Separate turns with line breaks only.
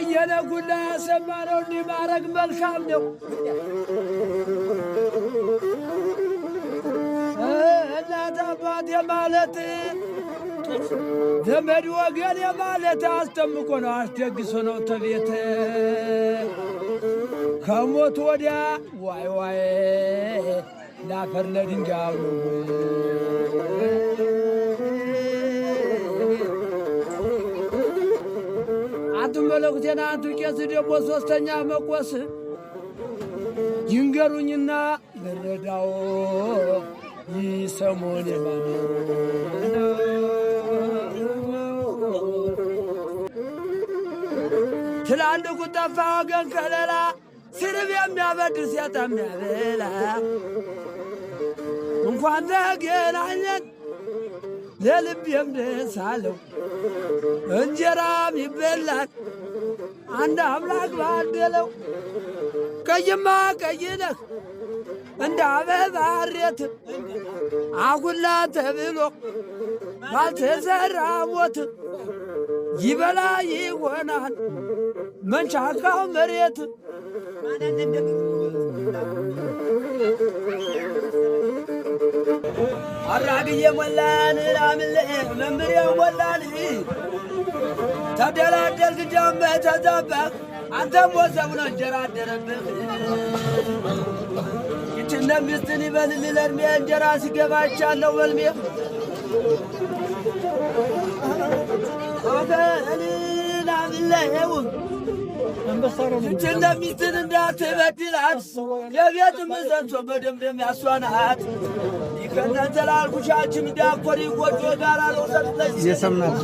በየነ ጉላ ያሰማነው እንዲህ ማረግ መልካም ነው። እናት አባት የማለት ዘመድ ወገን የማለት አስጠምቆ ነው አስደግሶ ነው ተቤት ከሞት ወዲያ ዋይ ዋይ ላፈር ለድንጋዩ አንቱ መለኩቴና አንቱ ቄስ ደግሞ ሶስተኛ መቆስ ይንገሩኝና ልረዳው ይሰሙን ትላልቁ ጠፋ ወገን ከለላ ስርብ የሚያበድር ሲያጣ የሚያበላ እንኳን ተገናኘን ለልቤም ደስ አለው። እንጀራም ይበላል አንድ አምላክ ባደለው። ቀይማ ቀይ ነህ እንደ አበባ እሬት አጉላ ተብሎ ባልተዘራ ሞት ይበላ ይሆናል መንቻካው መሬት። አራግዬ ሞላን ላምል መምሬ ሞላን ተደላደል ግጃም ተዛባህ አንተም ወሰብ ነው እንጀራ አደረብህ። ይችን ሚስትን ይበልል ለእድሜ እንጀራ ሲገባቻለሁ በልሜ ላምለው ይችን ሚስትን እንዳትበድላት የቤት ምሰሶ በደምደም ያሷናት ከነተላልኩሻችም ዳኮሪ ጎጆ ጋር አለው ሰጥተሽ
የሰማት